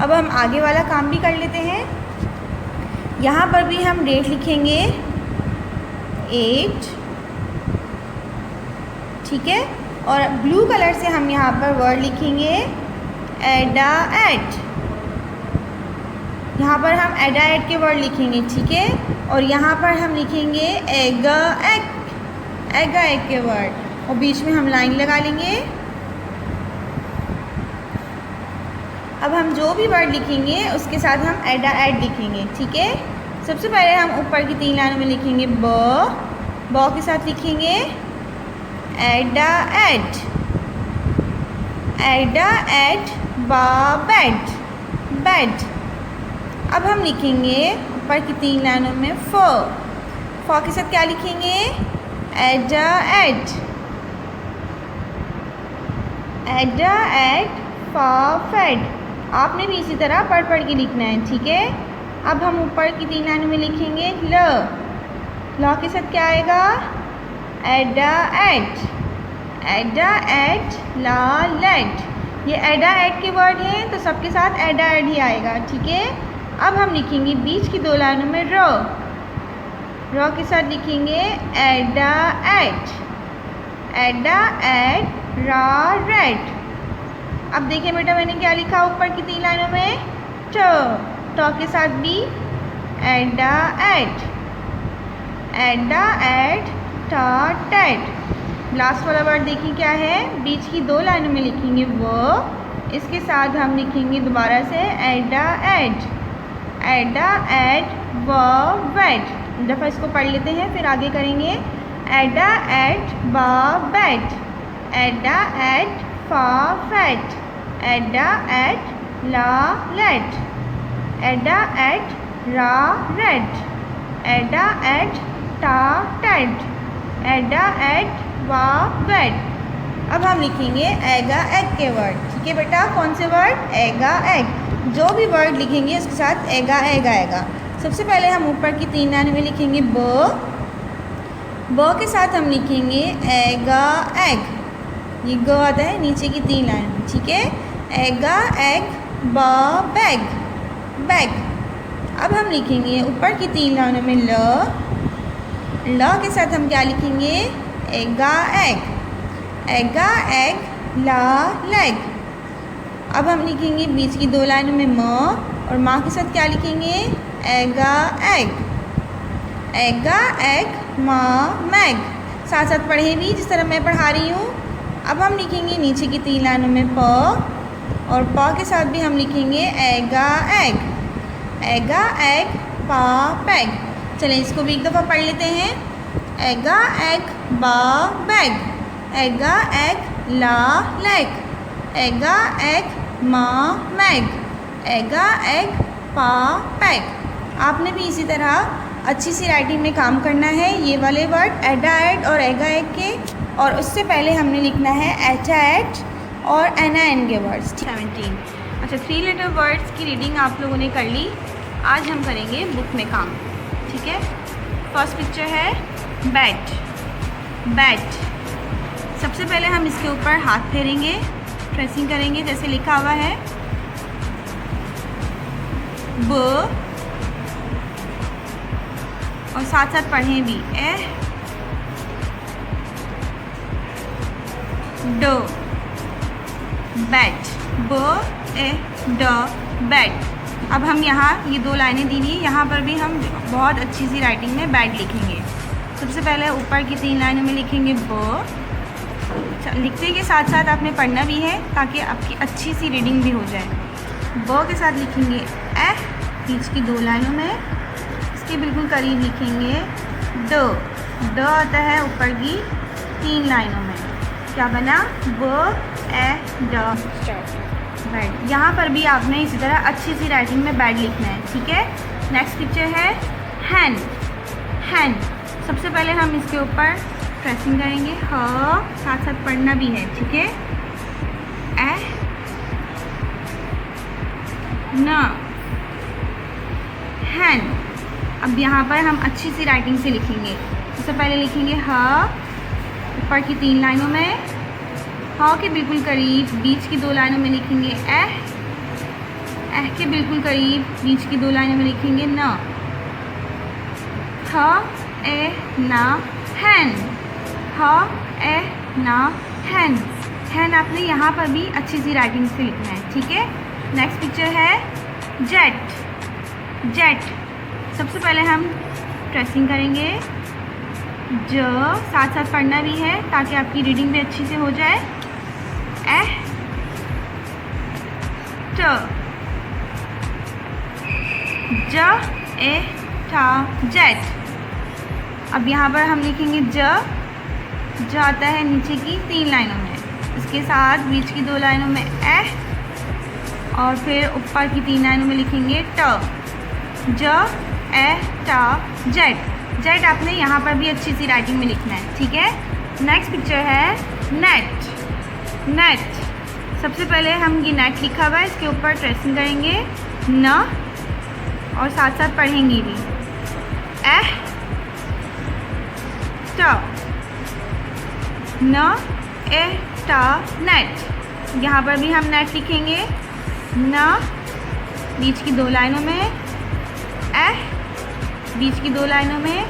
अब हम आगे वाला काम भी कर लेते हैं। यहाँ पर भी हम डेट लिखेंगे 8, ठीक है। और ब्लू कलर से हम यहाँ पर वर्ड लिखेंगे एडा एट। यहाँ पर हम एडा एट के वर्ड लिखेंगे, ठीक है। और यहाँ पर हम लिखेंगे एगा एग के वर्ड, और बीच में हम लाइन लगा लेंगे। अब हम जो भी वर्ड लिखेंगे उसके साथ हम एडा एट लिखेंगे, ठीक है। सबसे पहले हम ऊपर की 3 लाइनों में लिखेंगे ब के साथ लिखेंगे एडा एट बा बेड बेड। अब हम लिखेंगे ऊपर की 3 लाइनों में फ के साथ क्या लिखेंगे एडा एट फा फेड। आपने भी इसी तरह पढ़ के लिखना है, ठीक है। अब हम ऊपर की 3 लाइनों में लिखेंगे ल के साथ क्या आएगा एडा एट ला लेट। ये एडा एट के वर्ड हैं तो सबके साथ एडा एट ही आएगा, ठीक है। अब हम लिखेंगे बीच की 2 लाइनों में र के साथ लिखेंगे एडा एट रा रेड। अब देखिए बेटा मैंने क्या लिखा ऊपर की 3 लाइनों में ट के साथ भी एडा एट टा टेट। लास्ट वाला वर्ड देखिए क्या है, बीच की 2 लाइनों में लिखेंगे वो, इसके साथ हम लिखेंगे दोबारा से एडा एट व वेट। दफ़ा इसको पढ़ लेते हैं फिर आगे करेंगे। एडा एट बा बेट एडा एट फा फेट एडा एट ला लेट एडा एट रा रेड एडा एट टा टेड एडा एट वा वेट। अब हम लिखेंगे एगा एग के वर्ड, ठीक है बेटा। कौन से वर्ड एगा एग। जो भी वर्ड लिखेंगे उसके साथ एगा एग आएगा। सबसे पहले हम ऊपर की 3 लाइनों में लिखेंगे ब के साथ हम लिखेंगे एगा एग। ये ग आता है नीचे की 3 लाइन में, ठीक है। एगा एग ब बैग बैग। अब हम लिखेंगे ऊपर की 3 लाइनों में ल के साथ हम क्या लिखेंगे एगा एग ला लेग। अब हम लिखेंगे बीच की 2 लाइनों में म, और माँ के साथ क्या लिखेंगे एगा एग माँ मैग। साथ साथ पढ़ें भी जिस तरह मैं पढ़ा रही हूँ। अब हम लिखेंगे नीचे की 3 लाइनों में प, और प के साथ भी हम लिखेंगे एगा एग पा पैग। चलें इसको भी एक दफ़ा पढ़ लेते हैं। एगा एग बा बैग एगा एग ला लेग एगा एग माँ मैग एगा एग पा पैग। आपने भी इसी तरह अच्छी सी राइटिंग में काम करना है। ये वाले वर्ड एडा एट और एगा एग के, और उससे पहले हमने लिखना है एटा एट और एना एन के वर्ड्स। 17। अच्छा 3 लेटर वर्ड्स की रीडिंग आप लोगों ने कर ली। आज हम करेंगे बुक में काम, ठीक है। फर्स्ट पिक्चर है बैट। सबसे पहले हम इसके ऊपर हाथ फेरेंगे, प्रेसिंग करेंगे जैसे लिखा हुआ है ब, और साथ साथ पढ़ें भी ड बैट ब ए ड बैट। अब हम यहाँ ये 2 लाइनें दी हुई, यहाँ पर भी हम बहुत अच्छी सी राइटिंग में बैट लिखेंगे। सबसे पहले ऊपर की 3 लाइनों में लिखेंगे ब। लिखते के साथ साथ आपने पढ़ना भी है ताकि आपकी अच्छी सी रीडिंग भी हो जाए। ब के साथ लिखेंगे बीच की 2 लाइनों में, इसके बिल्कुल करीब लिखेंगे ड आता है ऊपर की 3 लाइनों में। क्या बना ब ए ड बैड। यहाँ पर भी आपने इसी तरह अच्छी सी राइटिंग में बैड लिखना है, ठीक है। नेक्स्ट पिक्चर है हैन। सबसे पहले हम इसके ऊपर प्रेसिंग करेंगे साथ साथ पढ़ना भी है, ठीक है। न हैन। अब यहाँ पर हम अच्छी सी राइटिंग से लिखेंगे। सबसे पहले लिखेंगे ऊपर की 3 लाइनों में, के बिल्कुल करीब बीच की 2 लाइनों में लिखेंगे के बिल्कुल करीब बीच की 2 लाइनों में लिखेंगे न। ह ए ना हैन, ह ए ना हैन। हैन आपने यहाँ पर भी अच्छी सी राइटिंग से लिखना है, ठीक है। नेक्स्ट पिक्चर है जेट। जेट सबसे पहले हम ट्रेसिंग करेंगे। ज साथ साथ पढ़ना भी है ताकि आपकी रीडिंग भी अच्छी से हो जाए। एह ट, ज ए ठा जेट। अब यहाँ पर हम लिखेंगे ज आता है नीचे की 3 लाइनों में, इसके साथ बीच की 2 लाइनों में एह, और फिर ऊपर की 3 लाइनों में लिखेंगे ट। ज ए टा जेट। जेट आपने यहाँ पर भी अच्छी सी राइटिंग में लिखना है, ठीक है। नेक्स्ट पिक्चर है नेट। नेट सबसे पहले हम ये नेट लिखा हुआ है, इसके ऊपर ट्रेसिंग करेंगे न, और साथ साथ पढ़ेंगे भी एह ट, न ए टा नेट। यहाँ पर भी हम नेट लिखेंगे न बीच की 2 लाइनों में, एह बीच की 2 लाइनों में,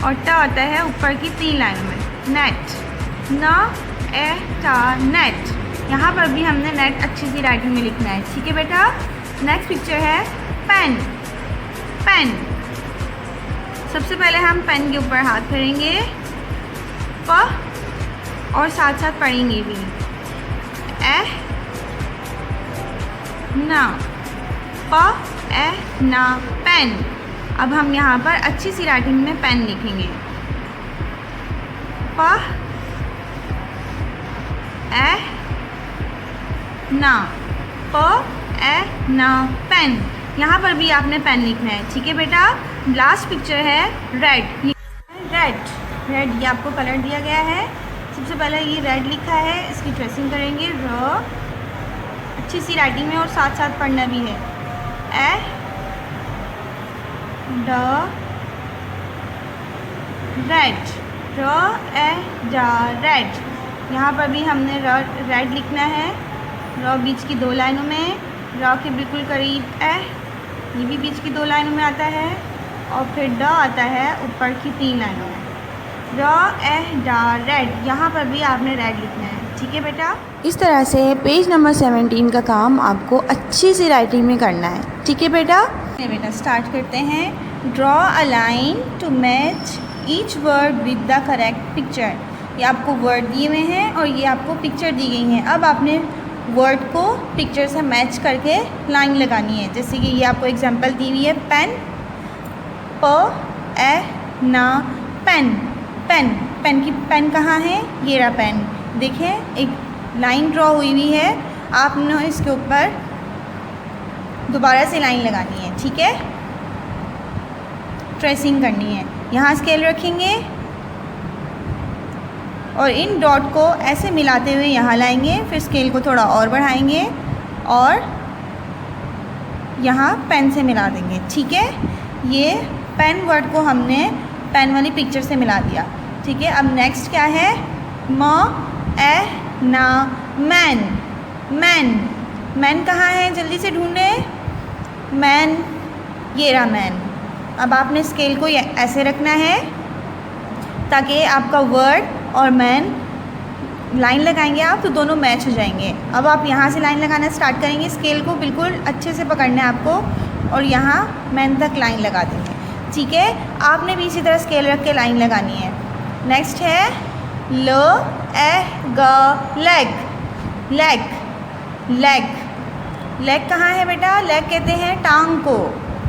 और ट आता है ऊपर की 3 लाइनों में। नेट न ए टा नेट। यहाँ पर भी हमने नेट अच्छी सी राइटिंग में लिखना है, ठीक है बेटा। नेक्स्ट पिक्चर है पेन। पेन सबसे पहले हम पेन के ऊपर हाथ फेरेंगे प, और साथ साथ पढ़ेंगे भी एह ना, प ए ना पेन। अब हम यहाँ पर अच्छी सी राइटिंग में पेन लिखेंगे प ए ना, प ए ना पेन। यहाँ पर भी आपने पेन लिखना है, ठीक है बेटा। लास्ट पिक्चर है रेड। रेड रेड ये आपको कलर दिया गया है। सबसे पहले ये रेड लिखा है, इसकी ट्रेसिंग करेंगे र, अच्छी सी राइटिंग में और साथ साथ पढ़ना भी है ए ड रेड, र ए डा रेड। यहाँ पर भी हमने रेड लिखना है, र बीच की 2 लाइनों में, र के बिल्कुल करीब ए, ये भी बीच की 2 लाइनों में आता है, और फिर ड आता है ऊपर की 3 लाइनों में, र ए डा रेड। यहाँ पर भी आपने रेड लिखना है, ठीक है बेटा। इस तरह से पेज नंबर 17 का काम आपको अच्छी सी राइटिंग में करना है, ठीक है बेटा। बेटा स्टार्ट करते हैं। Draw a line to match each word with the correct picture. ये आपको वर्ड दिए हुए हैं और ये आपको पिक्चर दी गई हैं। अब आपने वर्ड को पिक्चर से मैच करके लाइन लगानी है। जैसे कि ये आपको एग्जांपल दी हुई है पेन, प ए ना पेन। पेन, पेन की पेन कहाँ है, ये रहा पेन। देखें एक लाइन ड्रॉ हुई हुई है, आपने इसके ऊपर दोबारा से लाइन लगानी है, ठीक है। ट्रेसिंग करनी है। यहाँ स्केल रखेंगे और इन डॉट को ऐसे मिलाते हुए यहाँ लाएंगे, फिर स्केल को थोड़ा और बढ़ाएंगे और यहाँ पेन से मिला देंगे, ठीक है। ये पेन वर्ड को हमने पेन वाली पिक्चर से मिला दिया, ठीक है। अब नेक्स्ट क्या है, म ए ना मैन। मैन, मैन कहाँ है, जल्दी से ढूंढें। मैन, ये रहा मैन। अब आपने स्केल को ऐसे रखना है ताकि आपका वर्ड और मैन लाइन लगाएंगे आप तो दोनों मैच हो जाएंगे। अब आप यहाँ से लाइन लगाना स्टार्ट करेंगे, स्केल को बिल्कुल अच्छे से पकड़ना है आपको और यहाँ मैन तक लाइन लगा देंगे, ठीक है। आपने भी इसी तरह स्केल रख के लाइन लगानी है। नेक्स्ट है ल ए ग लेग। लेग, लेग, लेग कहाँ है बेटा, लेग कहते हैं टांग को,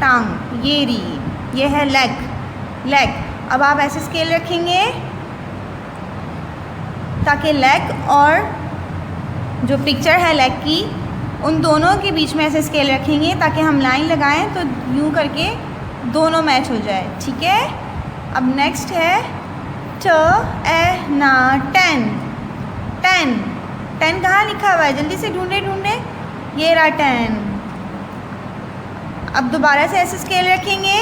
टांग, ये रही, ये है लेग, लेग। अब आप ऐसे स्केल रखेंगे ताकि लेग और जो पिक्चर है लेग की उन दोनों के बीच में ऐसे स्केल रखेंगे ताकि हम लाइन लगाएं तो यूँ करके दोनों मैच हो जाए, ठीक है। अब नेक्स्ट है ट ए ना टेन। टेन, टेन कहाँ लिखा हुआ है, जल्दी से ढूंढे ढूंढे, ये रहा टेन। अब दोबारा से ऐसे स्केल रखेंगे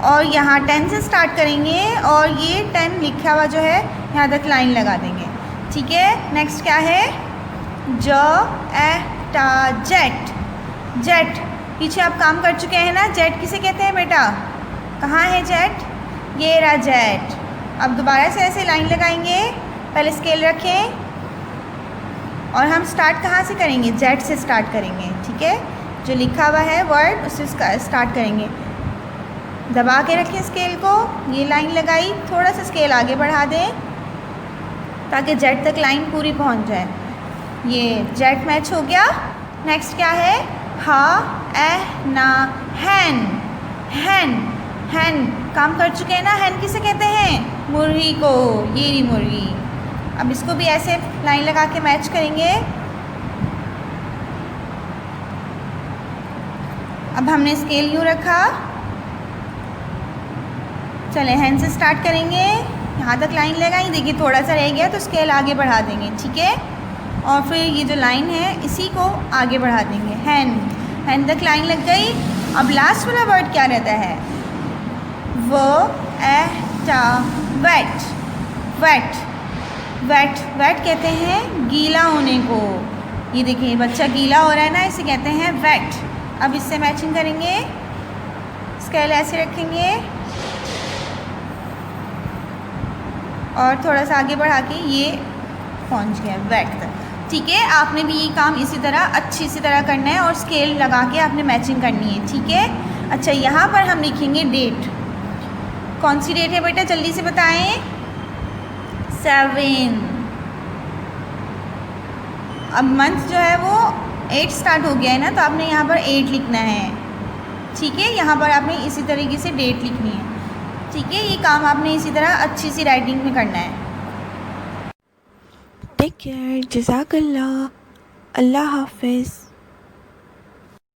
और यहाँ 10 से स्टार्ट करेंगे और ये 10 लिखा हुआ जो है यहाँ तक लाइन लगा देंगे, ठीक है। नेक्स्ट क्या है, ज ए टा जेट। जेट, पीछे आप काम कर चुके हैं ना। जेट किसे कहते हैं बेटा? कहाँ है जेट? ये रहा जेट। अब दोबारा से ऐसे लाइन लगाएंगे, पहले स्केल रखें और हम स्टार्ट कहाँ से करेंगे? जेट से स्टार्ट करेंगे, ठीक है। जो लिखा हुआ है वर्ड उससे स्टार्ट करेंगे। दबा के रखें स्केल को, ये लाइन लगाई, थोड़ा सा स्केल आगे बढ़ा दें ताकि जेट तक लाइन पूरी पहुंच जाए। ये जेट मैच हो गया। नेक्स्ट क्या है? हा ए ना हैन, हैन, हैन काम कर चुके हैं ना। हैन किसे कहते हैं? मुर्गी को। ये रही मुर्गी। अब इसको भी ऐसे लाइन लगा के मैच करेंगे। अब हमने स्केल यूँ रखा, चले हैन से स्टार्ट करेंगे, यहाँ तक लाइन लगाई, देखिए थोड़ा सा रह गया तो स्केल आगे बढ़ा देंगे, ठीक है। और फिर ये जो लाइन है इसी को आगे बढ़ा देंगे। हैन, हैन तक लाइन लग गई। अब लास्ट वाला वर्ड क्या रहता है? वो ए टा वेट, वेट, वेट, वेट कहते हैं गीला होने को। ये देखिए बच्चा गीला हो रहा है ना, इसे कहते हैं वेट। अब इससे मैचिंग करेंगे, स्केल ऐसे रखेंगे और थोड़ा सा आगे बढ़ा के ये पहुंच गया वेट तक, ठीक है। आपने भी ये काम इसी तरह अच्छी सी तरह करना है और स्केल लगा के आपने मैचिंग करनी है, ठीक है। अच्छा, यहाँ पर हम लिखेंगे डेट। कौन सी डेट है बेटा? जल्दी से बताएं। 7। अब मंथ जो है वो 8 स्टार्ट हो गया है ना, तो आपने यहाँ पर 8 लिखना है, ठीक है। यहाँ पर आपने इसी तरीके से डेट लिखनी है, ठीक है। ये काम आपने इसी तरह अच्छी सी राइटिंग में करना है। टेक केयर, जज़ाकल्लाह, अल्लाह हाफिज़।